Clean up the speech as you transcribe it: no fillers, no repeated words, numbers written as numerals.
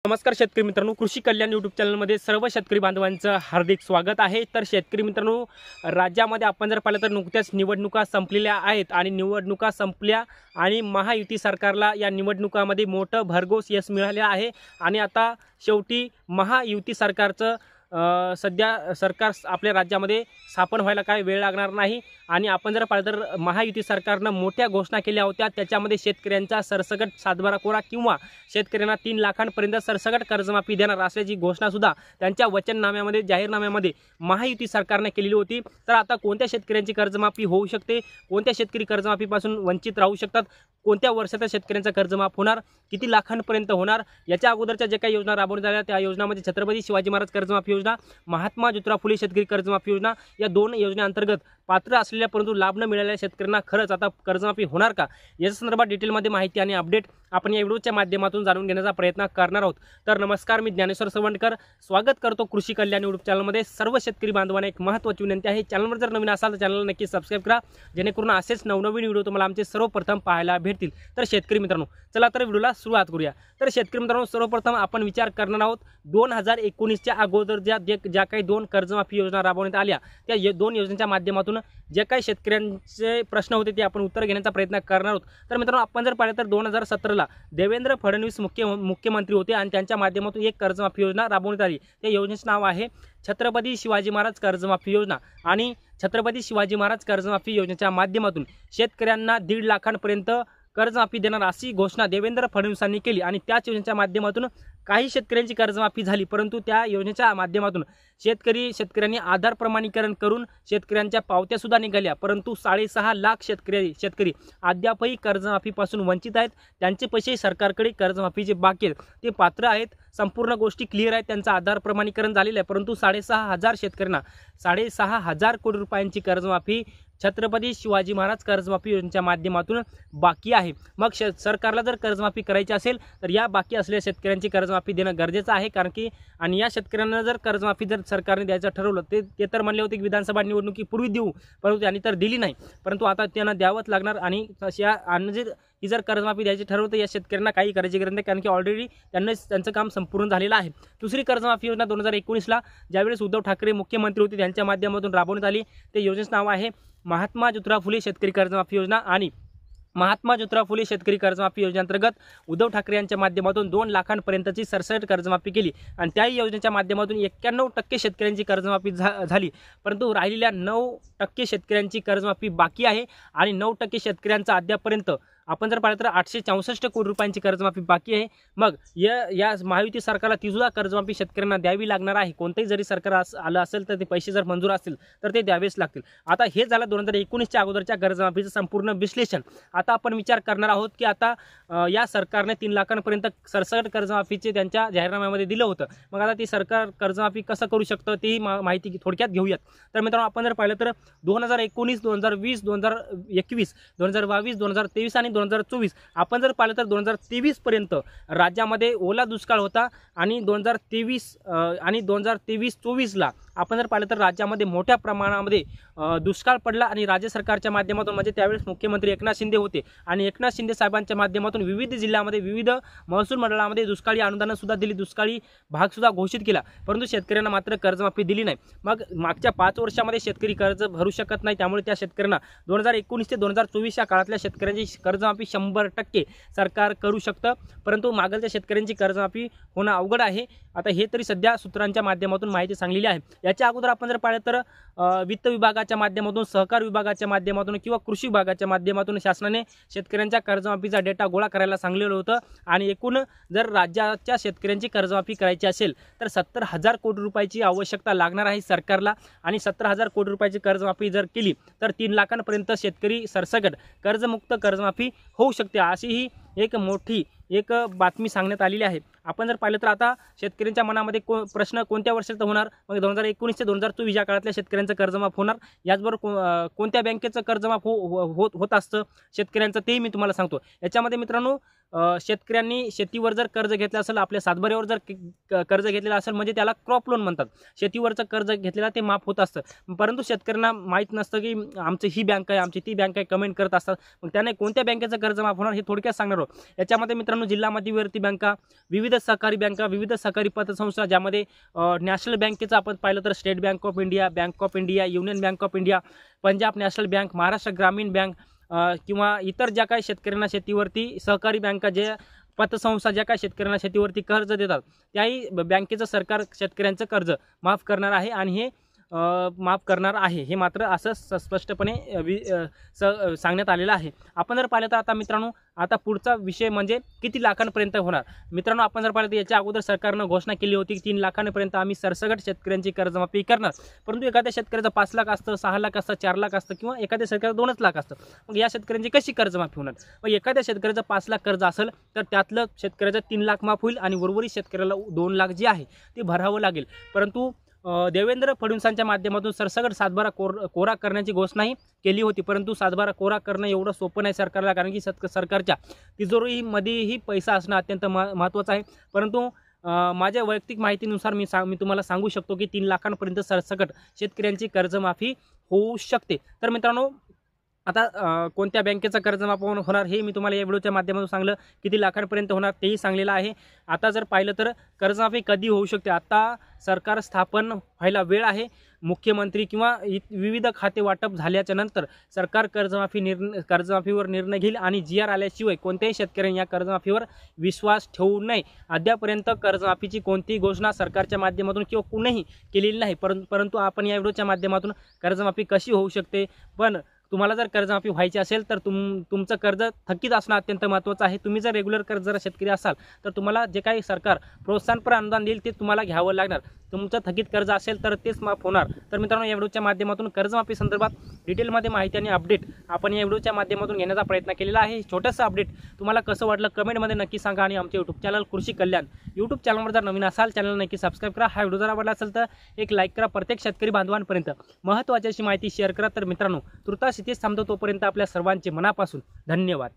नमस्कार शेतकरी मित्रांनो, कृषी कल्याण यूट्यूब चॅनलमध्ये सर्व शेतकरी बांधवांचं हार्दिक स्वागत आहे। तर शेतकरी मित्रांनो, राज्यामध्ये आपण जर पाहिलं तर नुकत्याच निवडणुका संपलेल्या आहेत आणि निवडणुका संपल्या आणि महायुती सरकारला या निवडणुकामध्ये मोठं भरघोस यश मिळाले आहे आणि आता शेवटी महायुती सरकारचं सध्या सरकार आपल्या राज्यामध्ये स्थापन व्हायला काय वेळ लागणार नाही। आणि आपण जर पाहिलं तर महायुती सरकारनं मोठ्या घोषणा केल्या होत्या, त्याच्यामध्ये शेतकऱ्यांचा सरसकट सातबारा कोरा किंवा शेतकऱ्यांना 3 लाखांपर्यंत सरसकट कर्जमाफी देणार असल्याची घोषणा सुद्धा त्यांच्या वचननाम्यामध्ये जाहीरनाम्यामध्ये महायुती सरकारने केलेली होती। तर आता कोणत्या शेतकऱ्यांची कर्जमाफी होऊ शकते, कोणत्या शेतकरी कर्जमाफीपासून वंचित राहू शकतात, कोणत्या वर्षाच्या शेतकऱ्यांचा कर्जमाफ होणार, किती लाखांपर्यंत होणार, याच्या अगोदरच्या जे काही योजना राबवण्यात आल्या त्या योजनांमध्ये छत्रपती शिवाजी महाराज कर्जमाफी योजना, महात्मा ज्योतिराव फुले शेतकरी कर्जमाफी योजना या दोन योजनेअंतर्गत पात्र असलेल्या परंतु लाभ न मिळालेल्या शेतकऱ्यांना खरंच आता कर्जमाफी होणार का, या संदर्भात डिटेलमध्ये माहिती आणि अपडेट आपण या व्हिडिओच्या माध्यमातून जाणून घेण्याचा प्रयत्न करणार आहोत। तर नमस्कार, मी ज्ञानेश्वर सवंडकर स्वागत करतो कृषी कल्याण यूट्यूब चॅनलमध्ये। सर्व शेतकरी बांधवांना एक महत्त्वाची विनंती आहे, चॅनलवर जर नवीन असाल तर चॅनलला नक्की सबस्क्राइब करा, जेणेकरून असेच नवनवीन व्हिडिओ तुम्हाला आमचे सर्वप्रथम पाहायला भेटतील। तर शेतकरी मित्रांनो, चला तर व्हिडिओला सुरुवात करूया। तर शेतकरी मित्रांनो, सर्वप्रथम आपण विचार करणार आहोत 2019च्या अगोदर ज्या काही 2 कर्जमाफी योजना राबवण्यात आल्या, त्या 2 योजनांच्या माध्यमातून जे काही शेतकऱ्यांचे प्रश्न होते ते आपण उत्तर घेण्याचा प्रयत्न करणार आहोत। तर मित्रांनो, आपण जर पाहिलं तर 2017ला देवेंद्र फडणवीस मुख्यमंत्री होते आणि त्यांच्या माध्यमातून एक कर्जमाफी योजना राबवण्यात आली। त्या योजनेचे नाव आहे छत्रपती शिवाजी महाराज कर्जमाफी योजना। आणि छत्रपती शिवाजी महाराज कर्जमाफी योजनेच्या माध्यमातून शेतकऱ्यांना 1.5 लाखांपर्यंत कर्जमाफी देणार अशी घोषणा देवेंद्र फडणवीसांनी केली आणि त्याच योजनेच्या माध्यमातून काही शेतकऱ्यांची कर्जमाफी झाली, परंतु त्या योजनेच्या माध्यमातून शेतकऱ्यांनी आधार प्रमाणीकरण करून शेतकऱ्यांच्या पावत्या सुद्धा निघाल्या, परंतु 6.5 लाख शेतकरी अद्यापही कर्जमाफीपासून वंचित आहेत। त्यांचे पैसे सरकारकडे कर्जमाफीचे बाकी आहेत, ते पात्र आहेत, संपूर्ण गोष्टी क्लिअर आहेत, त्यांचं आधार प्रमाणीकरण झालेलं आहे, परंतु 6,500 शेतकऱ्यांना 6,500 कोटी रुपयांची कर्जमाफी छत्रपती शिवाजी महाराज कर्जमाफी योजनेच्या माध्यमातून बाकी आहे। मग सरकारला जर कर्जमाफी करायची असेल तर या बाकी असलेल्या शेतकऱ्यांची कर्जमाफी देणं गरजेचं आहे, कारण की आणि या शेतकऱ्यांना जर कर्जमाफी जर सरकारने द्यायचं ठरवलं ते तर म्हणले होते की विधानसभा निवडणुकीपूर्वी देऊ, परंतु त्यांनी तर दिली नाही, परंतु आता त्यांना द्यावंच लागणार। आणि ही जर कर्जमाफी द्यायची ठरवलं तर या शेतकऱ्यांना काही करायची गरज नाही, कारण की ऑलरेडी त्यांचं काम संपूर्ण झालेलं आहे। दुसरी कर्जमाफी योजना 2019ला ज्यावेळेस उद्धव ठाकरे मुख्यमंत्री होते त्यांच्या माध्यमातून राबवण्यात आली, ते योजनेचं नाव आहे महात्मा ज्योतिराव फुले शेतकरी कर्जमाफी योजना। आणि महात्मा ज्योतिराव फुले शेतकरी कर्जमाफी योजनेअंतर्गत उद्धव ठाकरे यांच्या माध्यमातून 2 लाखांपर्यंतची सरसकट कर्जमाफी केली आणि त्याही योजनेच्या माध्यमातून 91% शेतकऱ्यांची कर्जमाफी झाली, परंतु राहिलेल्या 9% शेतकऱ्यांची कर्जमाफी बाकी आहे आणि 9% शेतकऱ्यांचा अद्यापर्यंत आपण जर पाहिलं तर 864 कोटी रुपयांची कर्जमाफी बाकी आहे। मग या महायुती सरकारला ती सुद्धा कर्जमाफी शेतकऱ्यांना द्यावी लागणार आहे। कोणतेही जरी सरकार आलं असेल तर ते पैसे जर मंजूर असतील तर ते द्यावेच लागतील। आता हे झालं 2019च्या अगोदरच्या कर्जमाफीचं संपूर्ण विश्लेषण। आता आपण विचार करणार आहोत की आता या सरकारने 3 लाखांपर्यंत सरसकट कर्जमाफीचे त्यांच्या जाहीरनाम्यामध्ये दिलं होतं, मग आता ती सरकार कर्जमाफी कसं करू शकतं ती माहिती थोडक्यात घेऊयात। तर मित्रांनो, आपण जर पाहिलं तर 2019, 2020, 2021, 2022, 2023 आणि 2024 आपण जर पाहिलं तर 2023 पर्यंत राज्यामध्ये ओला दुष्काळ होता आणि 2023 आणि 2023-24ला आपण जर पाहिलं तर राज्यामध्ये मोठ्या प्रमाणामध्ये दुष्काळ पडला आणि राज्य सरकारच्या माध्यमातून म्हणजे त्यावेळेस मुख्यमंत्री एकनाथ शिंदे होते आणि एकनाथ शिंदे साहेबांच्या माध्यमातून विविध जिल्ह्यामध्ये विविध महसूल मंडळामध्ये दुष्काळी अनुदान सुद्धा दिली, दुष्काळी भाग सुद्धा घोषित केला, परंतु शेतकऱ्यांना मात्र कर्जमाफी दिली नाही। मग मागच्या 5 वर्षामध्ये शेतकरी कर्ज भरू शकत नाही, त्यामुळे त्या शेतकऱ्यांना 2019 ते 2024 या काळातल्या शेतकऱ्यांची कर्जमाफी 100% सरकार करू शकतं, परंतु मागलच्या शेतकऱ्यांची कर्जमाफी होणं अवघड आहे। आता हे तरी सध्या सूत्रांच्या माध्यमातून माहिती सांगलेली आहे। याच्या अगोदर आपण जर पाहिलं तर वित्त विभागाच्या माध्यमातून, सहकार विभागाच्या माध्यमातून किंवा कृषी विभागाच्या माध्यमातून शासनाने शेतकऱ्यांच्या कर्जमाफीचा डेटा गोळा करायला सांगलेलं होतं आणि एकूण जर राज्याच्या शेतकऱ्यांची कर्जमाफी करायची असेल तर 70,000 कोटी रुपयाची आवश्यकता लागणार आहे सरकारला आणि 70,000 कोटी रुपयाची कर्जमाफी जर केली तर 3 लाखांपर्यंत शेतकरी सरसकट कर्जमुक्त कर्जमाफी होऊ शकते, अशी ही एक मोठी बातमी सांगण्यात आलेली आहे। आपण जर पाहिलं तर आता शेतकऱ्यांच्या मनामध्ये प्रश्न कोणत्या वर्षाचा होणार, मग 2019 ते 2024 या काळातल्या शेतकऱ्यांचं कर्जमाफ होणार, याचबरोबर कोणत्या बँकेचं कर्जमाफ होत असतं शेतकऱ्यांचं तेही मी तुम्हाला सांगतो। याच्यामध्ये मित्रांनो शेतकऱ्यांनी शेतीवर जर कर्ज घेतलं असेल, आपल्या सातबाऱ्यावर जर कर्ज घेतलेलं असेल म्हणजे त्याला क्रॉप लोन म्हणतात. शेतीवरचं कर्ज घेतलेलं ते माफ होत असतं. परंतु शेतकऱ्यांना माहीत नसतं की आमची ही बँक आहे, आमची ती बँक आहे, कमेंट करत असतात. मग त्याने कोणत्या बँकेचं कर्ज माफ होणार हे थोडक्यात सांगणार आहोत. याच्यामध्ये मित्रांनो जिल्हा मध्यवर्ती बँका, विविध सहकारी बँका, विविध सहकारी पतसंस्था, ज्यामध्ये नॅशनल बँकेचं आपण पाहिलं तर state bank of India, bank of India, union bank of India, Punjab national bank, Maharashtra ग्रामीण बँक किंवा इतर ज्या काही शेतकऱ्यांना शेतीवरती सहकारी बँका, जे पतसंस्था ज्या काही शेतकऱ्यांना शेतीवरती कर्ज देतात, त्याही बँकेचं सरकार शेतकऱ्यांचं कर्ज माफ करणार आहे. आणि हे माफ करणार आहे हे मात्र असं स्पष्टपणे सांगण्यात आलेलं आहे. आपण जर पाहिलं तर आता मित्रांनो आता पुढचा विषय म्हणजे किती लाखांपर्यंत होणार. मित्रांनो आपण जर पाहिलं तर याच्या अगोदर सरकारनं घोषणा केली होती की 3 लाखांपर्यंत आम्ही सरसकट शेतकऱ्यांची कर्जमाफी करणार. परंतु एखाद्या शेतकऱ्याचं 5 लाख असतं, 6 लाख असतं, 4 लाख असतं किंवा एखाद्या शेतकऱ्याचं 2च लाख असतं. मग या शेतकऱ्यांची कशी कर्जमाफी होणार? मग एखाद्या शेतकऱ्याचं 5 लाख कर्ज असेल तर त्यातलं शेतकऱ्याचं 3 लाख माफ होईल आणि उर्वरित शेतकऱ्याला 2 लाख जे आहे ते भरावं लागेल. परंतु देवेंद्र फडणवीसांच्या माध्यमातून सरसकट सातबारा कोरा करण्याची घोषणाही केली होती. परंतु सातबारा कोरा करणं एवढं सोपं नाही सरकारला, कारण की सरकारच्या तिजोरीमध्येही पैसा असणं अत्यंत महत्त्वाचं आहे. परंतु माझ्या वैयक्तिक माहितीनुसार मी तुम्हाला सांगू शकतो की 3 लाखांपर्यंत सरसकट शेतकऱ्यांची कर्जमाफी होऊ शकते. तर मित्रांनो आता कोणत्या बँकेचं कर्जमाफी होणार हे मी तुम्हाला या व्हिडिओच्या माध्यमातून सांगलं, किती लाखांपर्यंत होणार तेही सांगलेलं आहे. आता जर पाहिलं तर कर्जमाफी कधी होऊ शकते, आता सरकार स्थापन व्हायला वेळ आहे. मुख्यमंत्री किंवा विविध खाते वाटप झाल्याच्या नंतर सरकार कर्जमाफीवर निर्णय घेईल आणि GR आल्याशिवाय कोणत्याही शेतकऱ्यांनी या कर्जमाफीवर विश्वास ठेवू नये. अद्यापर्यंत कर्जमाफीची कोणतीही घोषणा सरकारच्या माध्यमातून किंवा कुणीही केलेली नाही. परंतु आपण या व्हिडिओच्या माध्यमातून कर्जमाफी कशी होऊ शकते, पण तुम्हाला जर कर्जमाफी व्हायची असेल तर तुमचं कर्ज थकीत असणं अत्यंत महत्त्वाचं आहे. तुम्ही जर रेग्युलर कर्जदार शेतकरी असाल तर तुम्हाला जे काही सरकार प्रोत्साहनपर अनुदान देईल ते तुम्हाला घ्यावं लागणार. तुमचं थकीत कर्ज असेल तर तेच माफ होणार. तर मित्रांनो या व्हिडिओच्या माध्यमातून कर्जमाफी संदर्भात डिटेलमध्ये माहिती आणि अपडेट आपण या व्हिडिओच्या माध्यमातून घेण्याचा प्रयत्न केलेला आहे. छोटंसं अपडेट तुम्हाला कसं वाटलं कमेंटमध्ये नक्की सांगा. आणि आमचे यूट्यूब चॅनल कृषी कल्याण यूट्यूब चॅनलवर जर नवीन असाल चॅनल नक्की सबस्क्राईब करा. हा व्हिडिओ जर आवडला असेल तर एक लाईक करा. प्रत्येक शेतकरी बांधवांपर्यंत महत्त्वाची अशी माहिती शेअर करा. तर मित्रांनो तुर्तास इथेच थांबतो. तोपर्यंत आपल्या सर्वांचे मनापासून धन्यवाद.